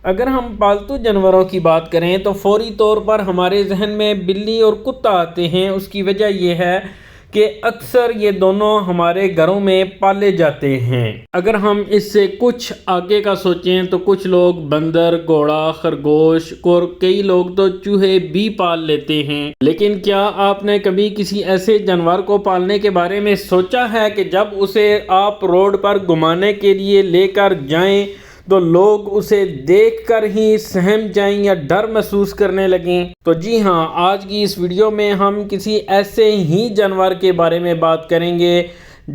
اگر ہم پالتو جانوروں کی بات کریں تو فوری طور پر ہمارے ذہن میں بلی اور کتا آتے ہیں۔ اس کی وجہ یہ ہے کہ اکثر یہ دونوں ہمارے گھروں میں پالے جاتے ہیں۔ اگر ہم اس سے کچھ آگے کا سوچیں تو کچھ لوگ بندر، گھوڑا، خرگوش اور کئی لوگ تو چوہے بھی پال لیتے ہیں۔ لیکن کیا آپ نے کبھی کسی ایسے جانور کو پالنے کے بارے میں سوچا ہے کہ جب اسے آپ روڈ پر گھمانے کے لیے لے کر جائیں تو لوگ اسے دیکھ کر ہی سہم جائیں یا ڈر محسوس کرنے لگیں؟ تو جی ہاں، آج کی اس ویڈیو میں ہم کسی ایسے ہی جانور کے بارے میں بات کریں گے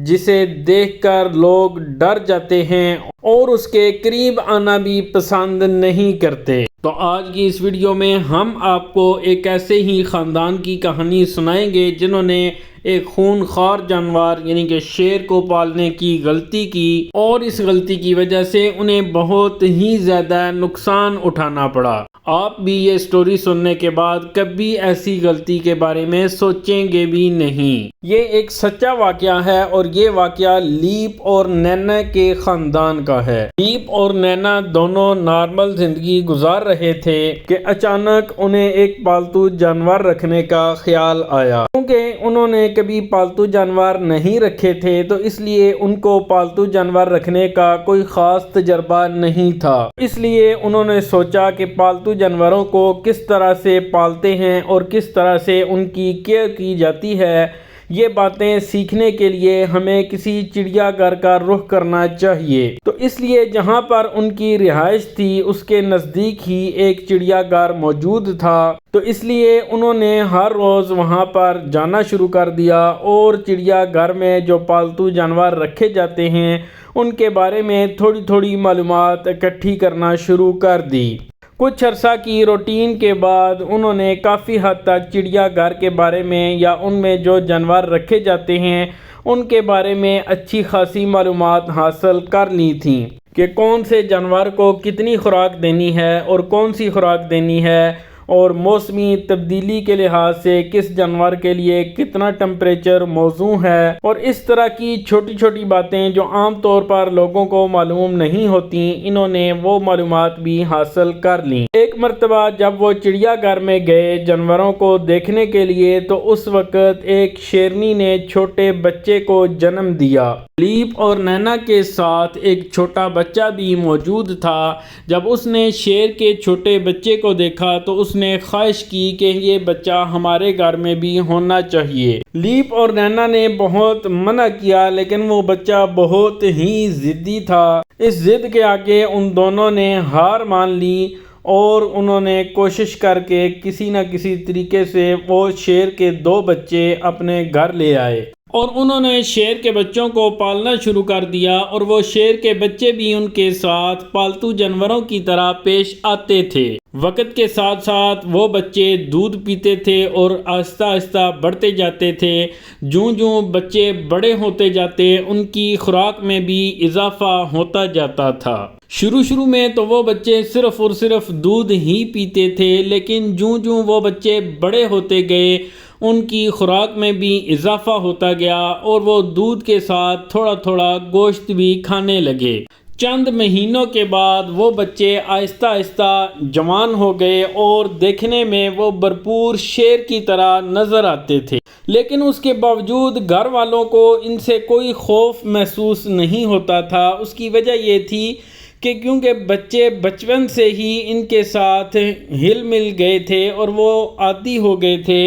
جسے دیکھ کر لوگ ڈر جاتے ہیں اور اس کے قریب آنا بھی پسند نہیں کرتے۔ تو آج کی اس ویڈیو میں ہم آپ کو ایک ایسے ہی خاندان کی کہانی سنائیں گے جنہوں نے ایک خونخوار جانور یعنی کہ شیر کو پالنے کی غلطی کی، اور اس غلطی کی وجہ سے انہیں بہت ہی زیادہ نقصان اٹھانا پڑا۔ آپ بھی یہ سٹوری سننے کے بعد کبھی ایسی غلطی کے بارے میں سوچیں گے بھی نہیں۔ یہ ایک سچا واقعہ ہے اور یہ واقعہ لیپ اور نینا کے خاندان کا ہے۔ لیپ اور نینا دونوں نارمل زندگی گزار رہے تھے کہ اچانک انہیں ایک پالتو جانور رکھنے کا خیال آیا۔ کیونکہ انہوں نے کبھی پالتو جانور نہیں رکھے تھے تو اس لیے ان کو پالتو جانور رکھنے کا کوئی خاص تجربہ نہیں تھا۔ اس لیے انہوں نے سوچا کہ پالتو جانوروں کو کس طرح سے پالتے ہیں اور کس طرح سے ان کی کیئر کی جاتی ہے، یہ باتیں سیکھنے کے لیے ہمیں کسی چڑیا گھر کا رخ کرنا چاہیے۔ تو اس لیے جہاں پر ان کی رہائش تھی اس کے نزدیک ہی ایک چڑیا گھر موجود تھا، تو اس لیے انہوں نے ہر روز وہاں پر جانا شروع کر دیا اور چڑیا گھر میں جو پالتو جانور رکھے جاتے ہیں ان کے بارے میں تھوڑی تھوڑی معلومات اکٹھی کرنا شروع کر دی۔ کچھ عرصہ کی روٹین کے بعد انہوں نے کافی حد تک چڑیا گھر کے بارے میں یا ان میں جو جانور رکھے جاتے ہیں ان کے بارے میں اچھی خاصی معلومات حاصل کر لی تھیں کہ کون سے جانور کو کتنی خوراک دینی ہے اور کون سی خوراک دینی ہے، اور موسمی تبدیلی کے لحاظ سے کس جانور کے لیے کتنا ٹمپریچر موزوں ہے، اور اس طرح کی چھوٹی چھوٹی باتیں جو عام طور پر لوگوں کو معلوم نہیں ہوتی، انہوں نے وہ معلومات بھی حاصل کر لیں۔ ایک مرتبہ جب وہ چڑیا گھر میں گئے جانوروں کو دیکھنے کے لیے تو اس وقت ایک شیرنی نے چھوٹے بچے کو جنم دیا۔ لیپ اور نینا کے ساتھ ایک چھوٹا بچہ بھی موجود تھا۔ جب اس نے شیر کے چھوٹے بچے کو دیکھا تو اس نے خواہش کی کہ یہ بچہ ہمارے گھر میں بھی ہونا چاہیے۔ لیپ اور نینا نے بہت منع کیا لیکن وہ بچہ بہت ہی ضدی تھا۔ اس ضد کے آگے ان دونوں نے ہار مان لی اور انہوں نے کوشش کر کے کسی نہ کسی طریقے سے وہ شیر کے 2 بچے اپنے گھر لے آئے، اور انہوں نے شیر کے بچوں کو پالنا شروع کر دیا، اور وہ شیر کے بچے بھی ان کے ساتھ پالتو جانوروں کی طرح پیش آتے تھے۔ وقت کے ساتھ ساتھ وہ بچے دودھ پیتے تھے اور آہستہ آہستہ بڑھتے جاتے تھے۔ جوں جوں بچے بڑے ہوتے جاتے ان کی خوراک میں بھی اضافہ ہوتا جاتا تھا۔ شروع میں تو وہ بچے صرف اور صرف دودھ ہی پیتے تھے، لیکن جوں جوں وہ بچے بڑے ہوتے گئے ان کی خوراک میں بھی اضافہ ہوتا گیا اور وہ دودھ کے ساتھ تھوڑا تھوڑا گوشت بھی کھانے لگے۔ چند مہینوں کے بعد وہ بچے آہستہ آہستہ جوان ہو گئے اور دیکھنے میں وہ بھرپور شیر کی طرح نظر آتے تھے، لیکن اس کے باوجود گھر والوں کو ان سے کوئی خوف محسوس نہیں ہوتا تھا۔ اس کی وجہ یہ تھی کہ کیونکہ بچے بچپن سے ہی ان کے ساتھ ہل مل گئے تھے اور وہ عادی ہو گئے تھے،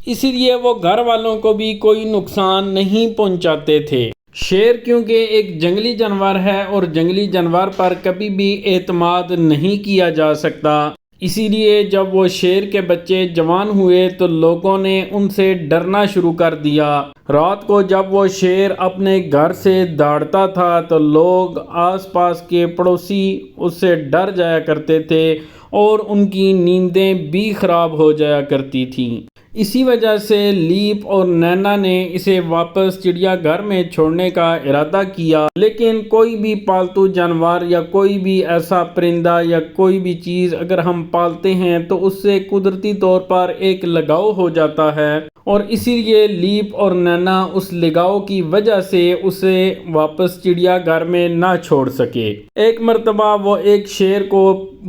اسی لیے وہ گھر والوں کو بھی کوئی نقصان نہیں پہنچاتے تھے۔ شیر کیونکہ ایک جنگلی جانور ہے اور جنگلی جانور پر کبھی بھی اعتماد نہیں کیا جا سکتا، اسی لیے جب وہ شیر کے بچے جوان ہوئے تو لوگوں نے ان سے ڈرنا شروع کر دیا۔ رات کو جب وہ شیر اپنے گھر سے دوڑتا تھا تو لوگ آس پاس کے پڑوسی اس سے ڈر جایا کرتے تھے اور ان کی نیندیں بھی خراب ہو جایا کرتی تھیں۔ اسی وجہ سے لیپ اور نینا نے اسے واپس چڑیا گھر میں چھوڑنے کا ارادہ کیا، لیکن کوئی بھی پالتو جانور یا کوئی بھی ایسا پرندہ یا کوئی بھی چیز اگر ہم پالتے ہیں تو اس سے قدرتی طور پر ایک لگاؤ ہو جاتا ہے، اور اسی لیے لیپ اور نینا اس لگاؤ کی وجہ سے اسے واپس چڑیا گھر میں نہ چھوڑ سکے۔ ایک مرتبہ وہ ایک شیر کو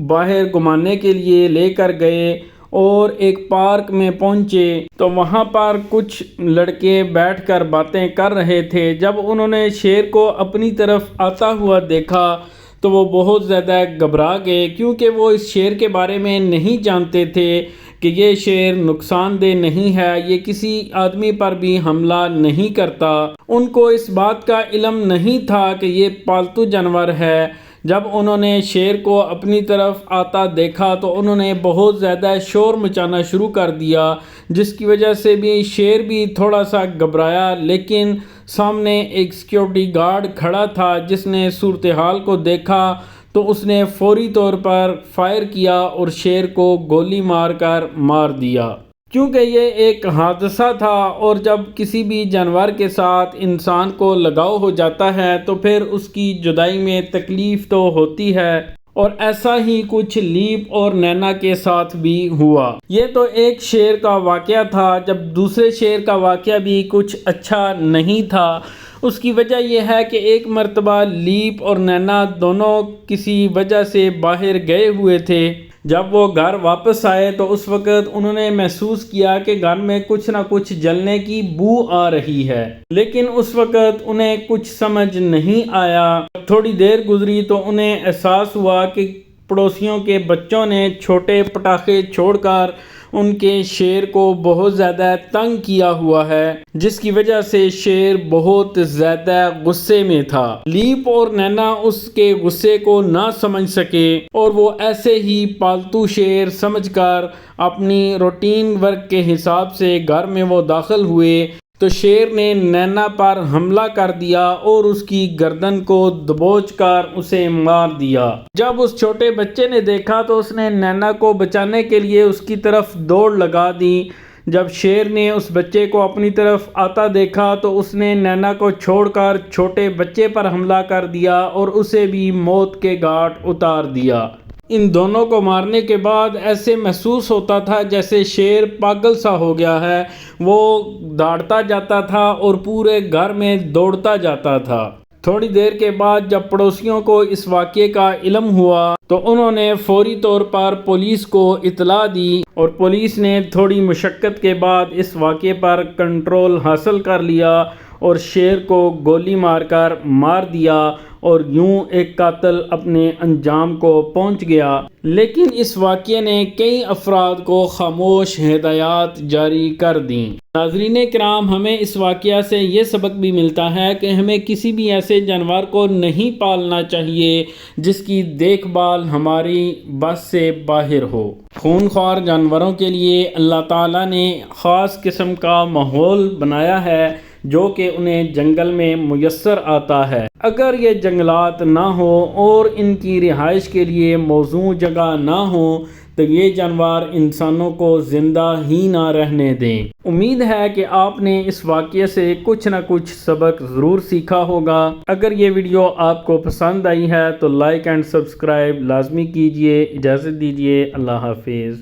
باہر گھمانے کے لیے لے کر گئے اور ایک پارک میں پہنچے تو وہاں پر کچھ لڑکے بیٹھ کر باتیں کر رہے تھے۔ جب انہوں نے شیر کو اپنی طرف آتا ہوا دیکھا تو وہ بہت زیادہ گھبرا گئے، کیونکہ وہ اس شیر کے بارے میں نہیں جانتے تھے کہ یہ شیر نقصان دہ نہیں ہے، یہ کسی آدمی پر بھی حملہ نہیں کرتا۔ ان کو اس بات کا علم نہیں تھا کہ یہ پالتو جانور ہے۔ جب انہوں نے شیر کو اپنی طرف آتا دیکھا تو انہوں نے بہت زیادہ شور مچانا شروع کر دیا، جس کی وجہ سے بھی شیر بھی تھوڑا سا گھبرایا، لیکن سامنے ایک سیکیورٹی گارڈ کھڑا تھا جس نے صورتحال کو دیکھا تو اس نے فوری طور پر فائر کیا اور شیر کو گولی مار کر مار دیا، کیونکہ یہ ایک حادثہ تھا، اور جب کسی بھی جانور کے ساتھ انسان کو لگاؤ ہو جاتا ہے تو پھر اس کی جدائی میں تکلیف تو ہوتی ہے، اور ایسا ہی کچھ لیپ اور نینا کے ساتھ بھی ہوا۔ یہ تو ایک شیر کا واقعہ تھا، جب دوسرے شیر کا واقعہ بھی کچھ اچھا نہیں تھا۔ اس کی وجہ یہ ہے کہ ایک مرتبہ لیپ اور نینا دونوں کسی وجہ سے باہر گئے ہوئے تھے۔ جب وہ گھر واپس آئے تو اس وقت انہوں نے محسوس کیا کہ گھر میں کچھ نہ کچھ جلنے کی بو آ رہی ہے، لیکن اس وقت انہیں کچھ سمجھ نہیں آیا۔ تھوڑی دیر گزری تو انہیں احساس ہوا کہ پڑوسیوں کے بچوں نے چھوٹے پٹاخے چھوڑ کر ان کے شیر کو بہت زیادہ تنگ کیا ہوا ہے، جس کی وجہ سے شیر بہت زیادہ غصے میں تھا۔ لیپ اور نینا اس کے غصے کو نہ سمجھ سکے اور وہ ایسے ہی پالتو شیر سمجھ کر اپنی روٹین ورک کے حساب سے گھر میں وہ داخل ہوئے تو شیر نے نینا پر حملہ کر دیا اور اس کی گردن کو دبوچ کر اسے مار دیا۔ جب اس چھوٹے بچے نے دیکھا تو اس نے نینا کو بچانے کے لیے اس کی طرف دوڑ لگا دی۔ جب شیر نے اس بچے کو اپنی طرف آتا دیکھا تو اس نے نینا کو چھوڑ کر چھوٹے بچے پر حملہ کر دیا اور اسے بھی موت کے گھاٹ اتار دیا۔ ان دونوں کو مارنے کے بعد ایسے محسوس ہوتا تھا جیسے شیر پاگل سا ہو گیا ہے، وہ دوڑتا جاتا تھا اور پورے گھر میں دوڑتا جاتا تھا۔ تھوڑی دیر کے بعد جب پڑوسیوں کو اس واقعے کا علم ہوا تو انہوں نے فوری طور پر پولیس کو اطلاع دی، اور پولیس نے تھوڑی مشقت کے بعد اس واقعے پر کنٹرول حاصل کر لیا اور شیر کو گولی مار کر مار دیا، اور یوں ایک قاتل اپنے انجام کو پہنچ گیا۔ لیکن اس واقعے نے کئی افراد کو خاموش ہدایات جاری کر دیں۔ ناظرین کرام، ہمیں اس واقعہ سے یہ سبق بھی ملتا ہے کہ ہمیں کسی بھی ایسے جانور کو نہیں پالنا چاہیے جس کی دیکھ بھال ہماری بس سے باہر ہو۔ خونخوار جانوروں کے لیے اللہ تعالیٰ نے خاص قسم کا ماحول بنایا ہے جو کہ انہیں جنگل میں میسر آتا ہے۔ اگر یہ جنگلات نہ ہوں اور ان کی رہائش کے لیے موزوں جگہ نہ ہو تو یہ جانور انسانوں کو زندہ ہی نہ رہنے دیں۔ امید ہے کہ آپ نے اس واقعے سے کچھ نہ کچھ سبق ضرور سیکھا ہوگا۔ اگر یہ ویڈیو آپ کو پسند آئی ہے تو لائک اینڈ سبسکرائب لازمی کیجیے۔ اجازت دیجیے، اللہ حافظ۔